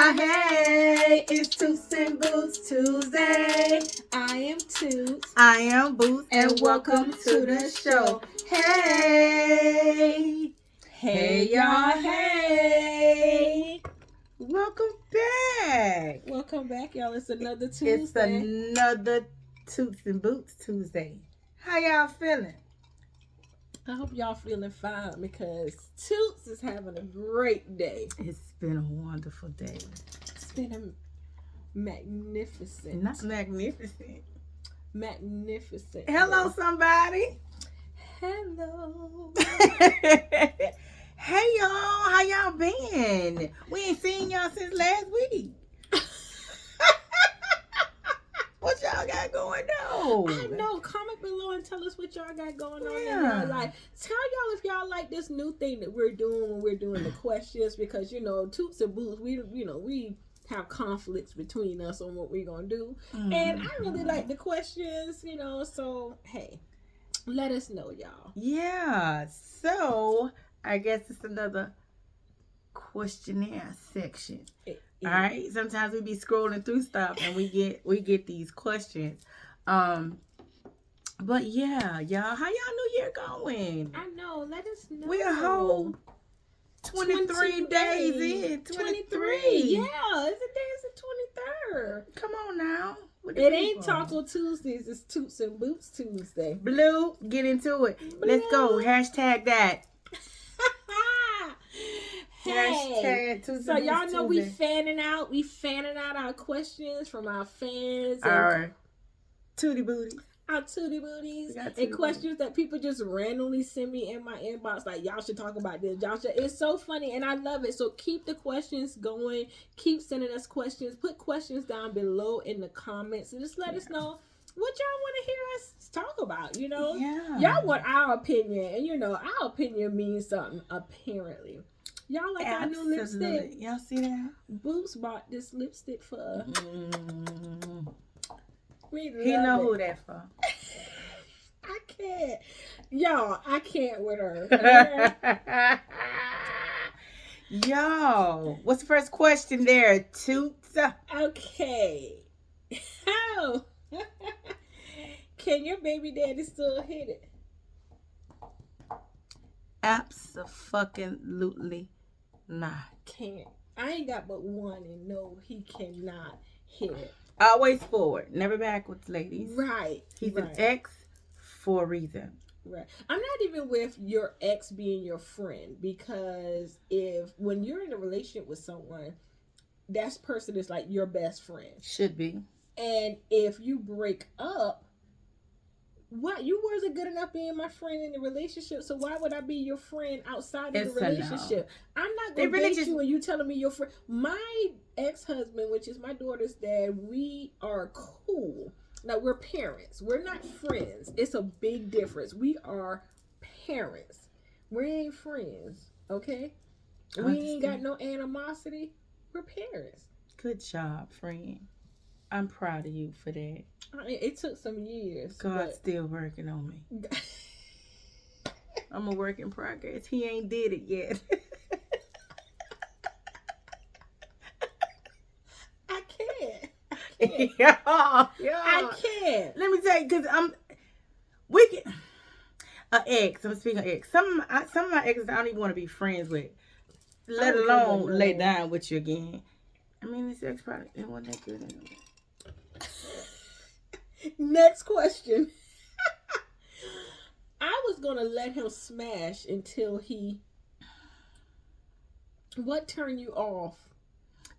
hey, it's Toots and Boots Tuesday. I am Toots. I am Boots, and welcome to the show. Hey, hey, y'all, hey. Welcome back. Welcome back, y'all. It's another Tuesday. It's another Toots and Boots Tuesday. How y'all feeling? I hope y'all feeling fine because Toots is having a great day. It's been a wonderful day. It's been a magnificent. Not magnificent. Magnificent. Hello, somebody. Hello. Hey, y'all. How y'all been? We ain't seen y'all since last week. What y'all got going on? I know. Comment below and tell us what y'all got going on in Yeah. your life. Tell y'all if y'all like this new thing that we're doing when we're doing the questions, because Toots and Boots, we have conflicts between us on what we're gonna do, and I really like the questions. So hey, let us know, y'all. Yeah. So I guess it's another questionnaire section. All right. Sometimes we be scrolling through stuff and we get these questions. But yeah, y'all, how y'all New Year going? I know. Let us know. We're a whole 23 days in. 23. Yeah, it's the 23rd. Come on now. It ain't Taco Tuesdays. It's Toots and Boots Tuesday. Blue, get into it. Blue. Let's go. Hashtag that. Hey, so y'all know Tuesday. we fanning out our questions from our fans, Our tootie booties. Our tootie booties, and questions that people just randomly send me in my inbox, like y'all should talk about this. Y'all should. It's so funny and I love it. So keep the questions going. Keep sending us questions. Put questions down below in the comments and just let us know what y'all want to hear us talk about. Y'all want our opinion, and our opinion means something apparently. Y'all like our new lipstick? Y'all see that? Boots bought this lipstick for us. He know who that for. I can't. Y'all, I can't with her. Yo, what's the first question there, Toots? Okay. How? Can your baby daddy still hit it? Absolutely not. Can't. I ain't got but one, and no, he cannot hit it. Always forward, never backwards, ladies. Right. He's an ex for a reason. Right. I'm not even with your ex being your friend, because when you're in a relationship with someone, that person is like your best friend. Should be. And if you break up, what, you wasn't good enough being my friend in the relationship, so why would I be your friend outside of the relationship? No. I'm not going to date you and you telling me your friend. My ex-husband, which is my daughter's dad, we are cool. Now, we're parents. We're not friends. It's a big difference. We are parents. We ain't friends, okay? We ain't got no animosity. We're parents. Good job, friend. I'm proud of you for that. It took some years. God's still working on me. I'm a work in progress. He ain't did it yet. I can't. Yeah. I can't. Let me tell you, because I'm speaking of ex. Some of my exes I don't even want to be friends with, let alone lay down with you again. I mean, this ex probably it wasn't that good anyway. Next question. I was gonna let him smash until what turned you off?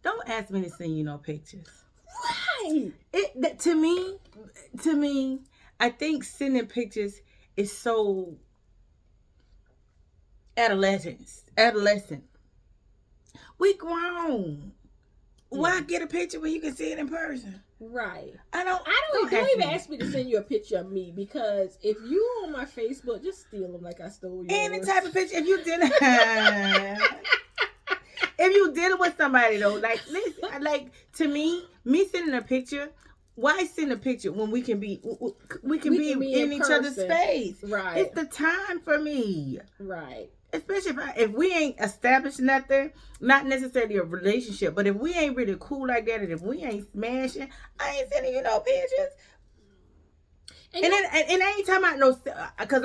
Don't ask me to send you no pictures. Right. To me, I think sending pictures is so adolescent. We grown. Why get a picture when you can see it in person? Right. Don't even ask me to send you a picture of me, because if you on my Facebook, just steal them like I stole yours. Any type of picture. If you dealing with somebody though, like listen, like to me sending a picture why send a picture when we can be in each other's space? Right. It's the time for me. Right. Especially if we ain't established nothing, not necessarily a relationship, but if we ain't really cool like that, and if we ain't smashing, I ain't sending you no pictures. And I ain't talking about no, because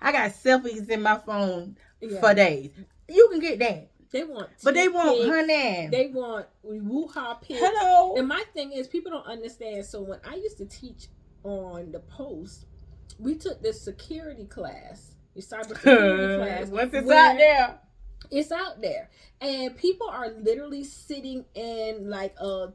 I got selfies in my phone for days. You can get that. They want, but they want honey. They want woo-ha pics. Hello. And my thing is, people don't understand. So when I used to teach on the post, we took this security class. Your cybersecurity class. Once it's out there. It's out there. And people are literally sitting in like a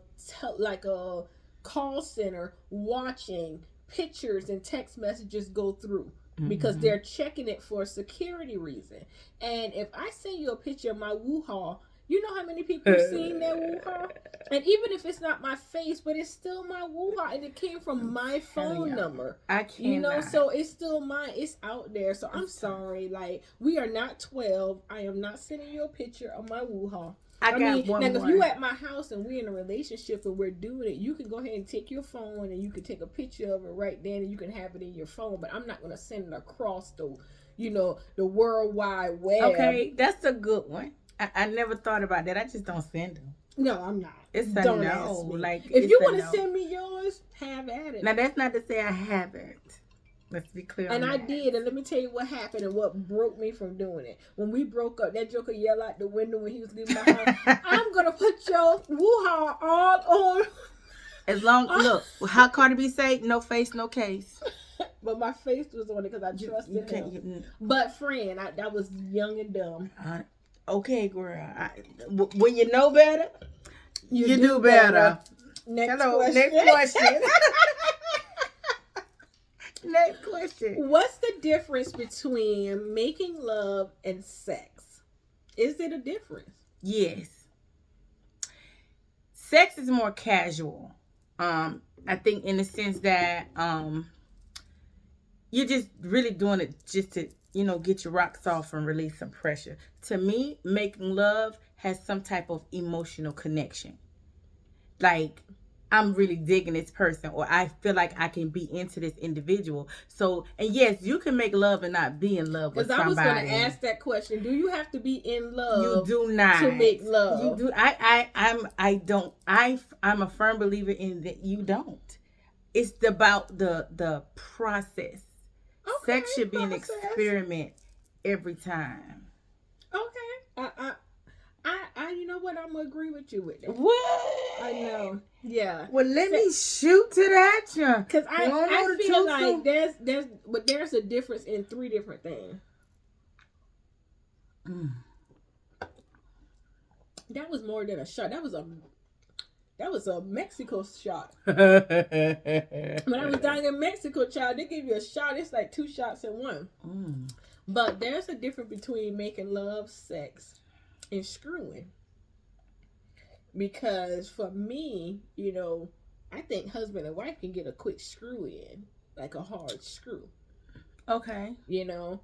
call center watching pictures and text messages go through because they're checking it for a security reason. And if I send you a picture of my woo-ha, you know how many people have seen that woo-ha? And even if it's not my face, but it's still my woo-ha, and it came from my phone number. I can't. You know, so it's still mine. It's out there. So I'm sorry. Like, we are not 12. I am not sending you a picture of my woo-ha. I mean, now if you at my house and we're in a relationship and we're doing it, you can go ahead and take your phone and you can take a picture of it right then and you can have it in your phone. But I'm not going to send it across the World Wide Web. Okay, that's a good one. I never thought about that. I just don't send them. No, I'm not. It's a don't no. Ask me. Like, if you want to send me yours, have at it. Now that's not to say I haven't. Let's be clear. And I did, and let me tell you what happened and what broke me from doing it. When we broke up, that joker yelled out the window when he was leaving my house. I'm gonna put your woo-ha all on. As long look, how Cardi B say, no face, no case. But my face was on it because I trusted him. But friend, I was young and dumb. Okay, girl. When you know better, you do better. Next question. Next question. What's the difference between making love and sex? Is it a difference? Yes. Sex is more casual. I think in the sense that you're just really doing it just to, get your rocks off and release some pressure. To me, making love has some type of emotional connection. Like, I'm really digging this person, or I feel like I can be into this individual. So, and yes, you can make love and not be in love with somebody. Because I was going to ask that question. Do you have to be in love? You do not to make love. You do. I don't. I'm a firm believer in that. You don't. It's about the process. Okay, sex should be an experiment every time. Okay. I you know what? I'm gonna agree with you with that. What? I know. Yeah. Well, let me shoot to that, John. Because I feel like there's a difference in 3 different things. That was more than a shot. That was a Mexico shot. When I was down in Mexico, child, they give you a shot. It's like 2 shots in one. But there's a difference between making love, sex, and screwing. Because for me, I think husband and wife can get a quick screw in, like a hard screw. Okay. You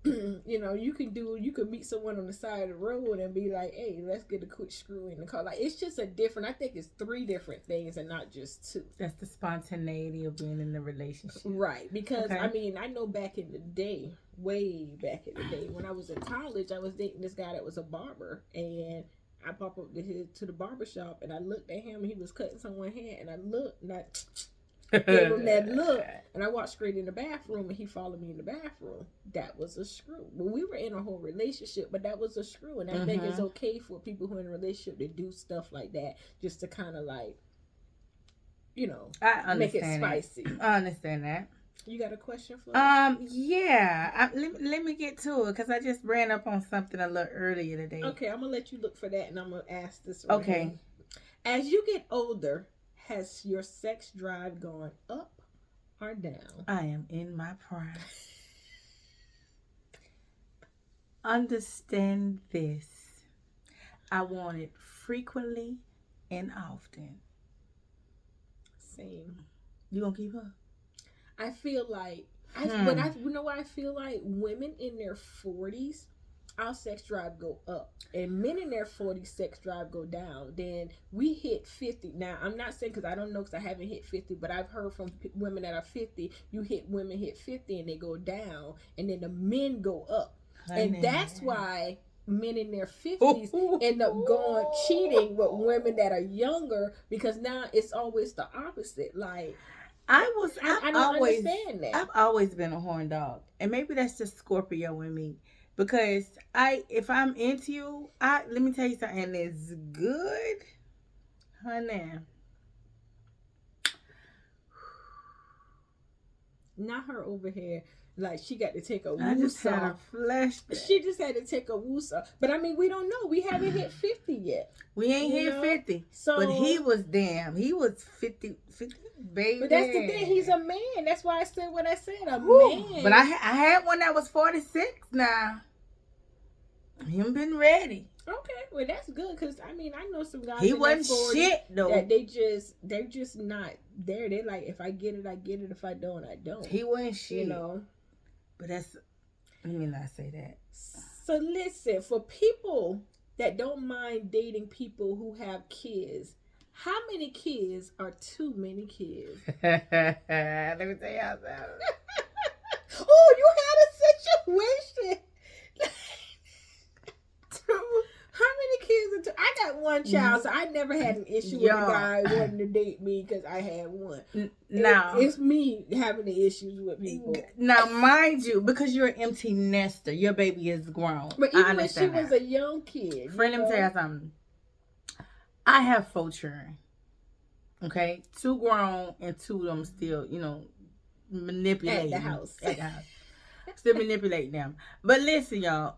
can meet someone on the side of the road and be like, hey, let's get a quick screw in the car. Like, it's just I think it's 3 different things and not just 2. That's the spontaneity of being in the relationship. Right. Because, I know back in the day, way back in the day, when I was in college, I was dating this guy that was a barber, and I popped up to the barber shop, and I looked at him, and he was cutting someone's hair, and I looked, and I gave him that look, and I walked straight in the bathroom, and he followed me in the bathroom. That was a screw. Well, we were in a whole relationship, but that was a screw, and I think it's okay for people who are in a relationship to do stuff like that, just to kind of like, make it spicy. I understand that. You got a question for us? Yeah. Let me get to it, because I just ran up on something a little earlier today. Okay, I'm going to let you look for that, and I'm going to ask this right here. As you get older, has your sex drive gone up or down? I am in my prime. Understand this. I want it frequently and often. Same. You gonna keep up? I feel like, I feel like women in their 40s our sex drive go up, and men in their 40s sex drive go down. Then we hit 50. Now I'm not saying, because I don't know, because I haven't hit 50, but I've heard from women that are 50, women hit 50 and they go down, and then the men go up. And that's why men in their 50s end up going cheating with women that are younger, because now it's always the opposite. Like, I don't understand that. I've always been a horn dog, and maybe that's just Scorpio in me. Because if I'm into you, let me tell you something that's good, honey. Not her over here. Like, she got to take a woosah. I just had a flashback. She just had to take a woosah. But I mean, we don't know. We haven't hit 50 yet. We ain't hit 50. So, but he was 50, baby. But that's the thing. He's a man. That's why I said what I said. Man. But I had one that was 46 now. Him been ready. Okay, well that's good, because I mean, I know some guys. He wasn't shit though. That they're just not there. They're like, if I get it, I get it. If I don't, I don't. He wasn't shit. You know. But let me not say that. So listen, for people that don't mind dating people who have kids, how many kids are too many kids? Let me tell y'all something. Oh, you had a situation. How many kids are I got one child, so I never had an issue with a guy wanting to date me because I had one. Now it's me having the issues with people. Now, mind you, because you're an empty nester, your baby is grown. But even when she was a young kid, friend, let me tell you something. I have 4 children. Okay, 2 grown and 2 of them still, manipulating at the house. Still manipulating them. But listen, y'all.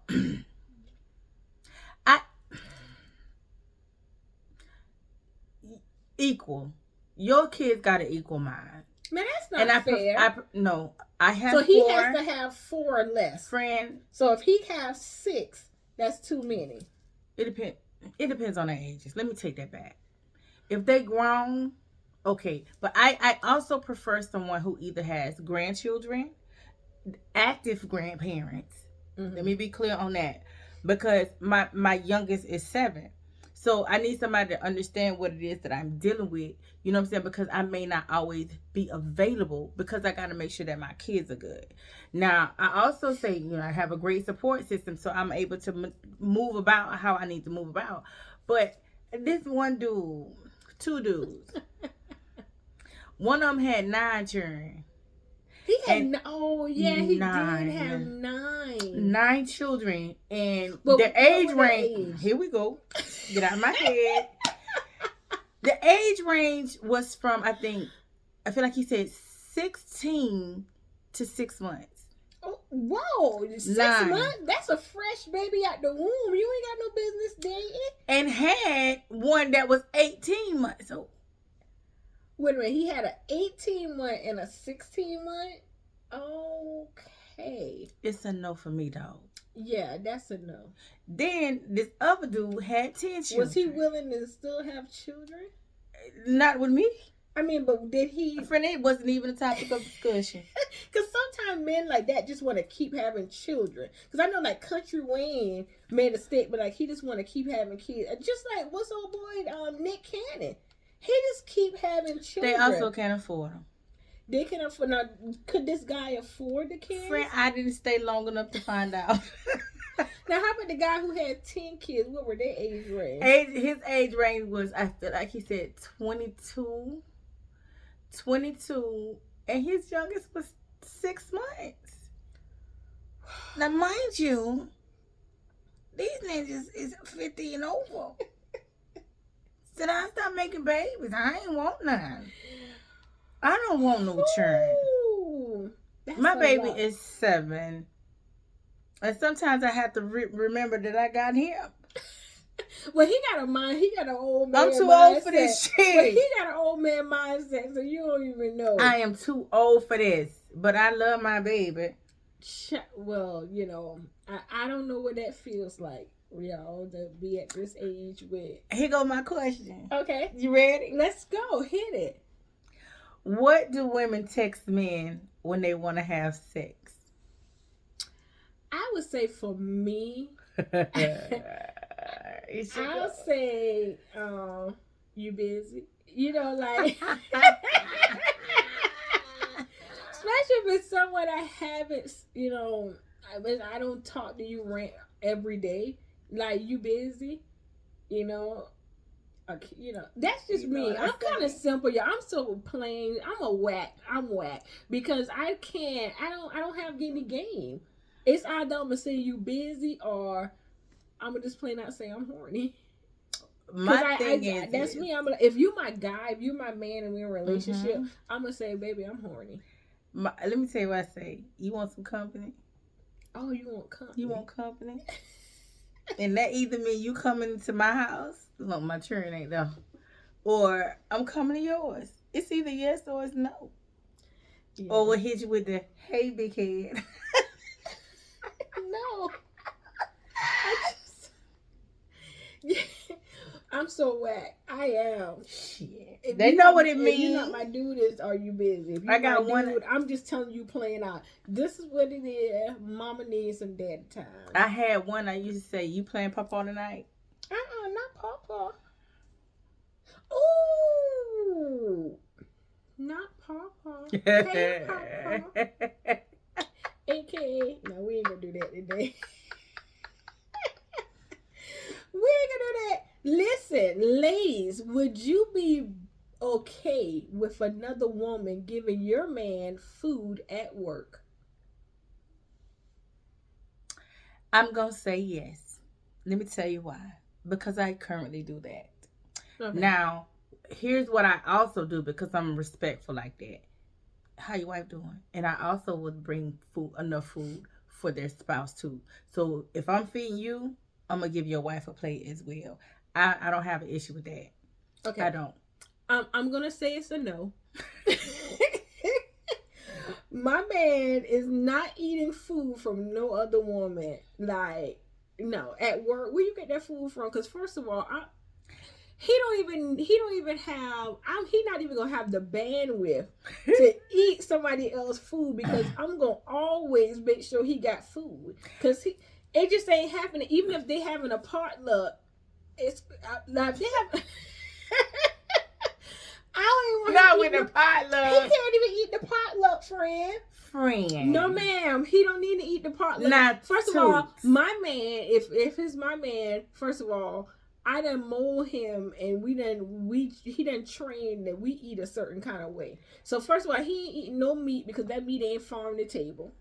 Equal. Your kids got an equal mind. Man, that's not fair. I have 4. So he has to have 4 or less. Friend. So if he has 6, that's too many. It depends on their ages. Let me take that back. If they grown, okay. But I also prefer someone who either has grandchildren, active grandparents. Mm-hmm. Let me be clear on that. Because my youngest is 7. So I need somebody to understand what it is that I'm dealing with. You know what I'm saying? Because I may not always be available, because I got to make sure that my kids are good. Now, I also say, I have a great support system, so I'm able to move about how I need to move about. But this one dude, 2 dudes, one of them had 9 children. He had he did have 9. 9 children, and the age range. Here we go. Get out of my head. The age range was from, I feel like he said 16 to 6 months. Oh, whoa, 6 months? That's a fresh baby out the womb. You ain't got no business dating. And had one that was 18 months old. Wait a minute, he had an 18-month and a 16-month? Okay. It's a no for me, dog. Yeah, that's a no. Then this other dude had 10 children. Was he willing to still have children? Not with me. I mean, but did he? Friend, it wasn't even a topic of discussion. Because sometimes men like that just want to keep having children. Because I know, like, Country Wayne made a statement, like, he just want to keep having kids. Just like, what's old boy Nick Cannon? He just keep having children. They also can't afford them. They can afford. Now, could this guy afford the kids? Friend, I didn't stay long enough to find out. Now, how about the guy who had 10 kids? What were their age range? His age range was, I feel like he said 22, and his youngest was 6 months. Now, mind you, these niggas is 50 and over. Said I stop making babies. I ain't want none. I don't want no children. My baby is 7. And sometimes I have to remember that I got him. Well, he got a mind. He got an old man mindset. I'm too old for this shit. But he got an old man mindset, so you don't even know. I am too old for this. But I love my baby. Well, I don't know what that feels like. Y'all to be at this age with. Here go my question. Okay. You ready? Let's go. Hit it. What do women text men when they want to have sex? I would say for me, I'll say, you busy. You know, like, especially if it's someone I haven't, you know, I don't talk to you every day. Like, you busy, you know. You know, that's just me. I'm kind of simple, y'all. I'm so plain. I'm whack because I don't have any game. It's either I'm gonna say you busy or I'm gonna just plain out say I'm horny. My thing is, that's me. If you my guy, if you my man, and we're in a relationship, I'm gonna say, baby, I'm horny. Let me tell you what I say. You want some company? Oh, you want company? You want company? And that either mean you coming to my house. Look, my children ain't there. Or I'm coming to yours. It's either yes or it's no. Yeah. Or we'll hit you with the, hey, big head. No. I'm so whack. I am. Shit. They know what it means. If you're not my dude, are you busy? If you're my dude, I'm just telling you plain out. This is what it is. Mama needs some daddy time. I had one I used to say, you playing Papa tonight? Not Papa. Ooh. Not Papa. Hey, Papa. AKA, no, we ain't gonna do that today. We ain't gonna do that. Listen, ladies, would you be okay with another woman giving your man food at work? I'm gonna say yes. Let me tell you why. Because I currently do that. Okay. Now, here's what I also do because I'm respectful like that. How your wife doing? And I also would bring enough food for their spouse too. So if I'm feeding you, I'm gonna give your wife a plate as well. I don't have an issue with that. Okay. I don't. I'm gonna say it's a no. My man is not eating food from no other woman. Like, no, at work. Where you get that food from? Because first of all, he don't even have. He not even gonna have the bandwidth to eat somebody else's food because I'm gonna always make sure he got food. Because it just ain't happening. Even if they having a potluck, it's like they have. I don't even want not with the potluck. He can't even eat the potluck, friend. No, ma'am. He don't need to eat the potluck. Not first of all, my man. If it's my man, first of all, I done mold him, and he done trained that we eat a certain kind of way. So first of all, he ain't eating no meat because that meat ain't farm to table.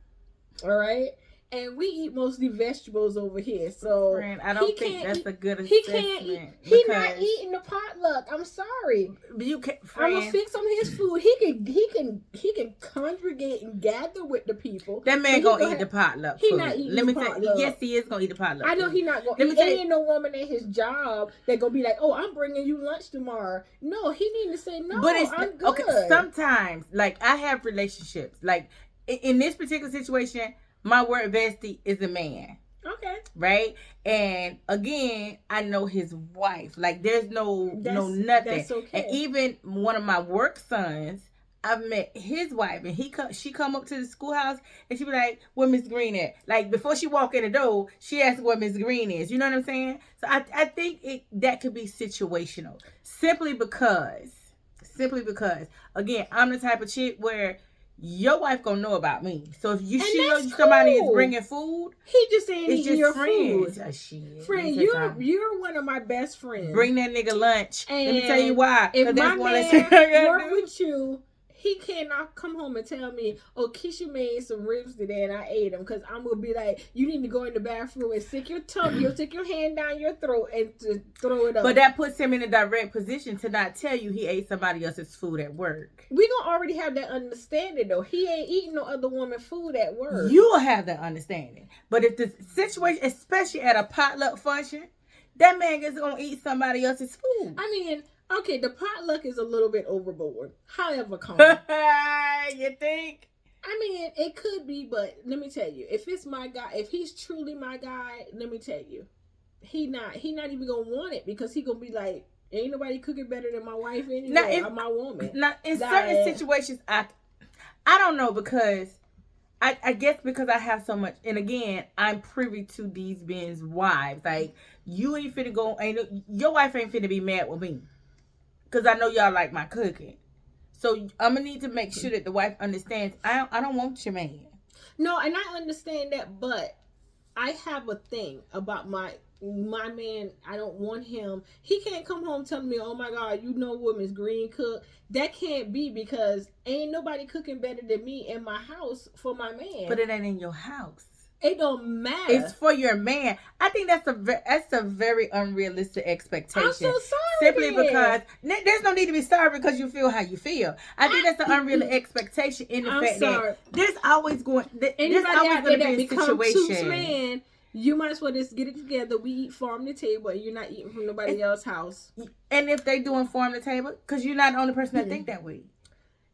All right. And we eat mostly vegetables over here, so friend, I don't think that's a good assessment. He can't eat. He's not eating the potluck. I'm sorry. But you can't. I'm gonna fix him his food. He can congregate and gather with the people. That man gonna eat the potluck. He not eating the potluck. Yes, he is gonna eat the potluck. I know he not gonna. Ain't no woman at his job that gonna be like, "Oh, I'm bringing you lunch tomorrow." No, he need to say no. But I'm good. Okay, sometimes, like I have relationships, like in this particular situation. My work bestie is a man. Okay. Right? And again, I know his wife. Like there's no nothing. That's okay. And even one of my work sons, I've met his wife, and she come up to the schoolhouse and she be like, "Where Miss Green at?" Like before she walk in the door, she asks where Miss Green is. You know what I'm saying? So I think that could be situational. Simply because again, I'm the type of chick where your wife gonna know about me. So if she knows somebody is bringing food, he just ain't eating your food. Oh, shit. Friend, you're one of my best friends. Bring that nigga lunch. And let me tell you why. If my man work with you, he cannot come home and tell me, "Oh, Keisha made some ribs today and I ate them," because I'm gonna be like, "You need to go in the bathroom and stick your hand down your throat and to throw it up." But that puts him in a direct position to not tell you he ate somebody else's food at work. We gonna already have that understanding though. He ain't eating no other woman food at work. You'll have that understanding. But if the situation, especially at a potluck function, that man is gonna eat somebody else's food. I mean. Okay, the potluck is a little bit overboard. However, you think? I mean, it could be, but let me tell you, if it's my guy, if he's truly my guy, let me tell you, he not even gonna want it because he gonna be like, ain't nobody cooking better than my wife anyway. I'm my woman. Now, in certain situations, I don't know because I guess because I have so much, and again, I'm privy to these men's wives. Like, you ain't finna go, your wife ain't finna be mad with me. Because I know y'all like my cooking. So I'm going to need to make sure that the wife understands, I don't want your man. No, and I understand that, but I have a thing about my man. I don't want him. He can't come home telling me, "Oh my God, you know what Miss Green cook." That can't be, because ain't nobody cooking better than me in my house for my man. But it ain't in your house. It don't matter. It's for your man. I think that's a very unrealistic expectation. I'm so sorry. Simply because there's no need to be sorry because you feel how you feel. I think that's an unrealistic expectation in the fact that there's always going to be a situation. Man, you might as well just get it together. We eat farm to table, and you're not eating from nobody else's house. And if they doing farm to table, because you're not the only person that think that way.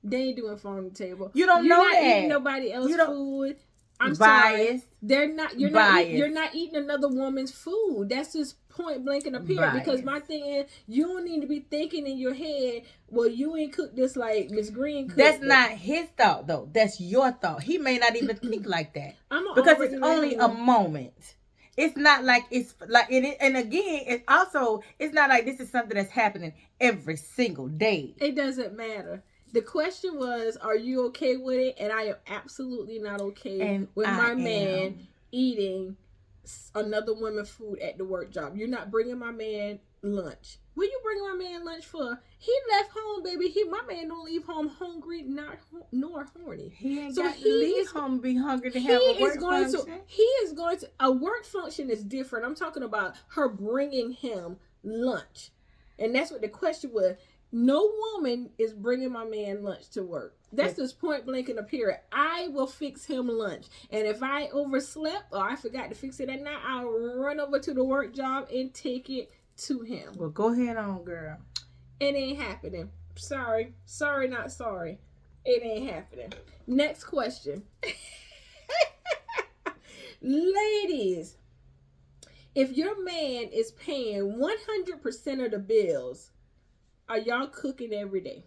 They ain't doing farm to table. You don't know that. You're not eating nobody else's food. I'm biased. Sorry. They're not. You're not eating another woman's food. That's just point blank and appear. Because my thing is, you don't need to be thinking in your head, well, you ain't cooked this like Miss Green cooked. That's not his thought, though. That's your thought. He may not even think like that because it's only a moment. It's not like it's like it. And again, it's not like this is something that's happening every single day. It doesn't matter. The question was, are you okay with it? And I am absolutely not okay with my man eating another woman's food at the work job. You're not bringing my man lunch. What you bringing my man lunch for? He left home, baby. My man don't leave home hungry, nor horny. He ain't got to leave home be hungry to have a work function. He is going to, a work function is different. I'm talking about her bringing him lunch. And that's what the question was. No woman is bringing my man lunch to work. That's just point blank in a period. I will fix him lunch. And if I overslept or I forgot to fix it at night, I'll run over to the work job and take it to him. Well, go ahead on, girl. It ain't happening. Sorry. Sorry, not sorry. It ain't happening. Next question. Ladies, if your man is paying 100% of the bills, are y'all cooking every day?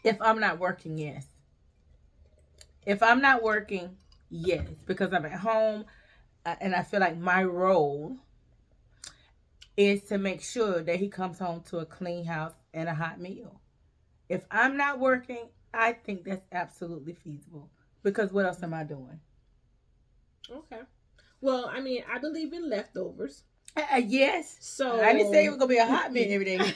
If I'm not working, yes. If I'm not working, yes. Because I'm at home and I feel like my role is to make sure that he comes home to a clean house and a hot meal. If I'm not working, I think that's absolutely feasible. Because what else am I doing? Okay. Well, I mean, I believe in leftovers. Yes. So I didn't say it was gonna be a hot meal every day.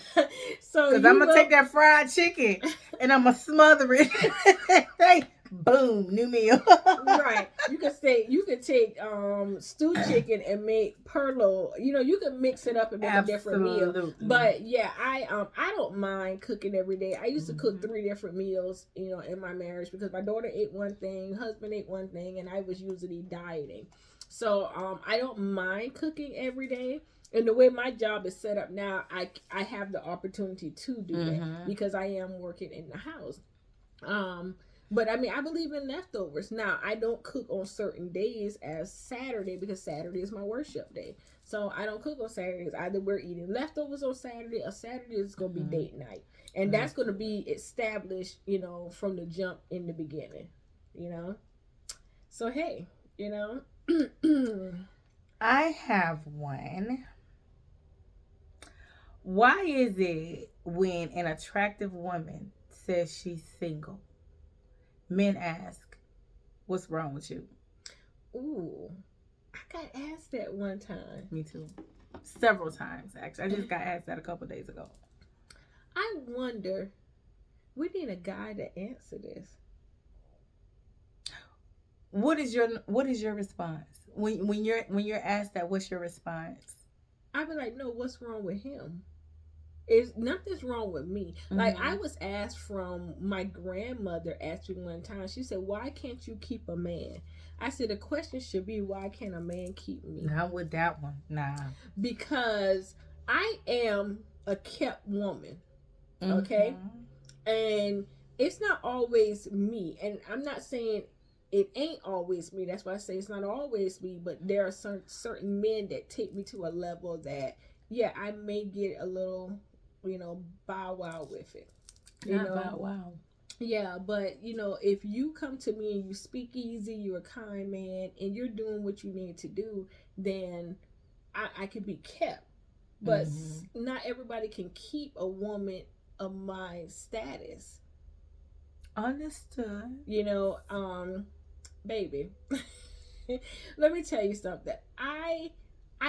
So because I'm gonna take that fried chicken and I'm gonna smother it. Boom, new meal. Right. You can take stewed chicken and make perlo. You know, you can mix it up and make a different meal. But yeah, I don't mind cooking every day. I used to cook 3 different meals, you know, in my marriage because my daughter ate one thing, husband ate one thing, and I was usually dieting. So I don't mind cooking every day. And the way my job is set up now, I have the opportunity to do that because I am working in the house. But I mean, I believe in leftovers. Now, I don't cook on certain days as Saturday because Saturday is my worship day. So I don't cook on Saturdays. Either we're eating leftovers on Saturday or Saturday is going to be date night. And that's going to be established, you know, from the jump in the beginning, you know. So, hey, you know. I have one. Why is it when an attractive woman says she's single, men ask, what's wrong with you? Ooh, I got asked that one time. Me too. Several times, actually. I just got asked that a couple of days ago. I wonder, we need a guy to answer this. What is your response? When you're asked that, what's your response? I'd be like, no, what's wrong with him? Nothing's wrong with me. Like, I was asked from my grandmother, asked me one time, she said, why can't you keep a man? I said, the question should be, why can't a man keep me? Not with that one. Nah. Because I am a kept woman. Okay? And it's not always me. And I'm not saying it ain't always me. That's why I say it's not always me. But there are certain men that take me to a level that, yeah, I may get a little, you know, bow wow with it. You know? Bow wow. Yeah, but you know, if you come to me and you speak easy, you're a kind man, and you're doing what you need to do, then I can be kept. But not everybody can keep a woman of my status. Understood. You know, baby. Let me tell you something. I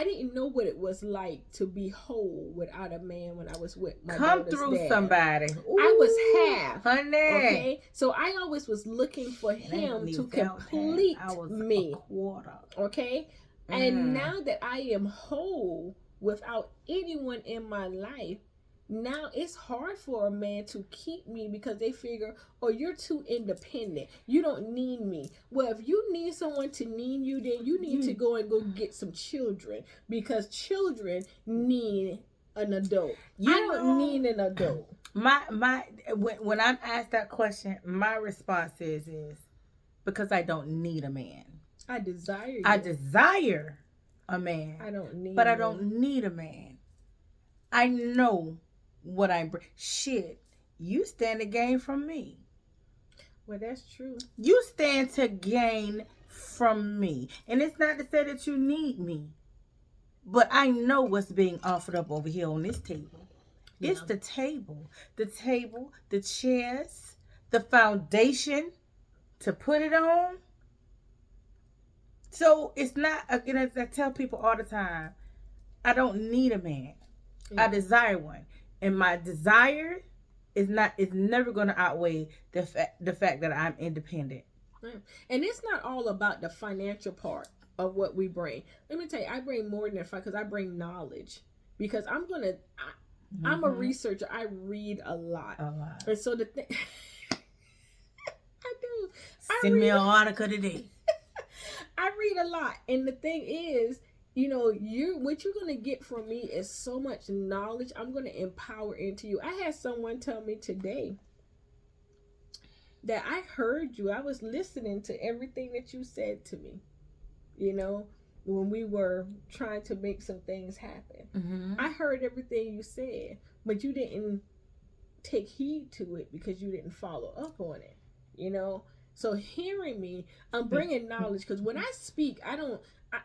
didn't know what it was like to be whole without a man when I was with my Come daughter's through dad. Somebody. Ooh, I was half, honey. Okay, so I always was looking for him to complete me. Okay, and now that I am whole without anyone in my life, now it's hard for a man to keep me because they figure, oh, you're too independent. You don't need me. Well, if you need someone to need you, then you need to go get some children because children need an adult. I don't need an adult. When I'm asked that question, my response is because I don't need a man. I desire you. I desire a man. I don't need But I don't need a man. I know what I bring. Shit, you stand to gain from me. Well, that's true. You stand to gain from me. And it's not to say that you need me. But I know what's being offered up over here on this table. Yeah. It's the table, the chairs, the foundation to put it on. So it's not, you know, I tell people all the time, I don't need a man. Yeah. I desire one. And my desire is never going to outweigh the fact that I'm independent. Yeah. And it's not all about the financial part of what we bring. Let me tell you, I bring more than that because I bring knowledge. Because I'm a researcher. I read a lot. And so the thing, I do. Send me an article today. I read a lot. And the thing is, you know, what you're going to get from me is so much knowledge I'm going to empower into you. I had someone tell me today that I heard you. I was listening to everything that you said to me, you know, when we were trying to make some things happen. Mm-hmm. I heard everything you said, but you didn't take heed to it because you didn't follow up on it, you know. So hearing me, I'm bringing knowledge because when I speak,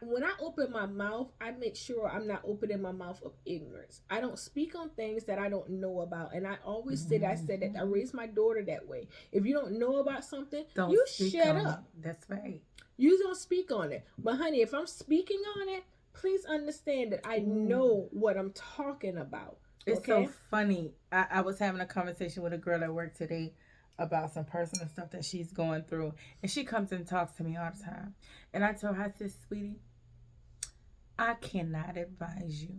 when I open my mouth, I make sure I'm not opening my mouth of ignorance. I don't speak on things that I don't know about. And I always said that I raised my daughter that way. If you don't know about something, you shut up. That's right. You don't speak on it. But honey, if I'm speaking on it, please understand that I know what I'm talking about. It's so funny. I was having a conversation with a girl at work today about some personal stuff that she's going through. And she comes and talks to me all the time. And I told her, I said, sweetie, I cannot advise you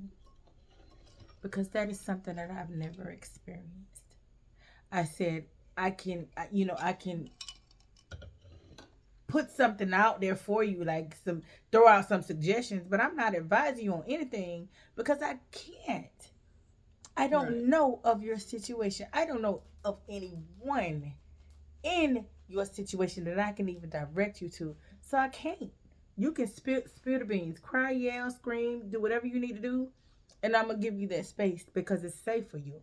because that is something that I've never experienced. I said, I can put something out there for you, like throw out some suggestions, but I'm not advising you on anything because I can't. I don't know of your situation. I don't know of anyone in your situation that I can even direct you to. So I can't. You can spill the beans, cry, yell, scream, do whatever you need to do, and I'm going to give you that space because it's safe for you.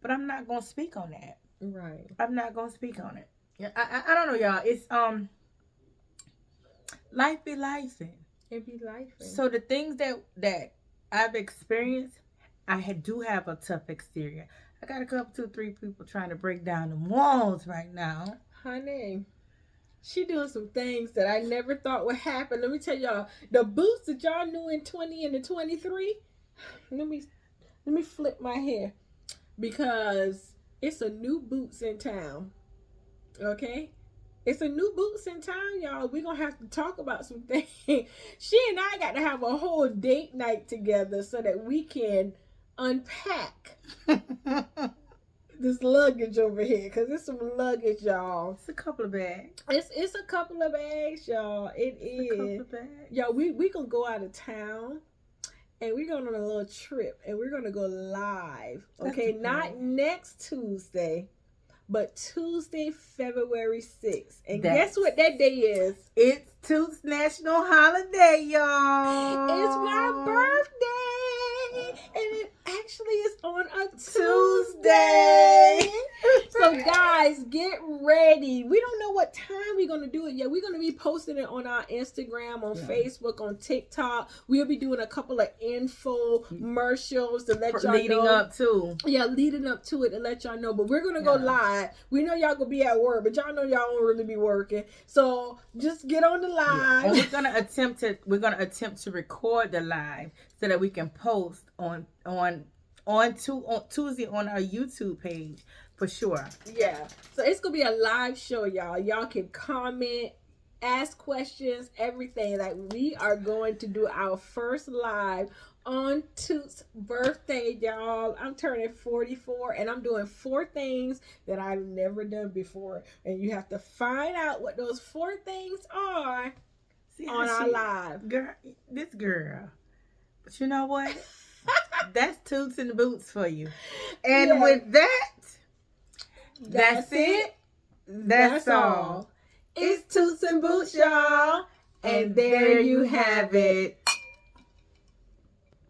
But I'm not going to speak on that. Right. I'm not going to speak on it. I don't know, y'all. It's life be lifing. It be lifing. So the things that I've experienced, I do have a tough exterior. I got a couple, 2-3 people trying to break down the walls right now. Honey, she doing some things that I never thought would happen. Let me tell y'all, the boots that y'all knew in 20 and the 23, let me flip my hair because it's a new boots in town. Okay? It's a new boots in town, y'all. We're going to have to talk about some things. She and I got to have a whole date night together so that we can unpack this luggage over here, because it's some luggage, y'all. It's a couple of bags. It's a couple of bags, y'all. It is. A couple of bags. Y'all, we gonna go out of town and we're going on a little trip and we're gonna go live. Okay, not next Tuesday, but Tuesday, February 6th. And guess what that day is? It's Toots National Holiday, y'all. It's my birthday. And it actually is on a Tuesday. So guys, guys, get ready. We don't know what time we're going to do it yet. We're going to be posting it on our Instagram, on Facebook, on TikTok. We'll be doing a couple of infomercials to let y'all know. Leading up to. Yeah, leading up to it to let y'all know. But we're going to go live. We know y'all going to be at work, but y'all know y'all won't really be working. So just get on the live. And we're going to attempt to record the live so that we can post on Tuesday on our YouTube page for sure. Yeah. So it's going to be a live show, y'all. Y'all can comment, ask questions, everything. Like, we are going to do our first live on Toots' birthday, y'all. I'm turning 44 and I'm doing 4 things that I've never done before. And you have to find out what those 4 things are on our live. Girl, this girl. But you know what? That's Toots and the Boots for you. And with that, that's it. That's all. It's Toots and Boots, y'all. And there you have it.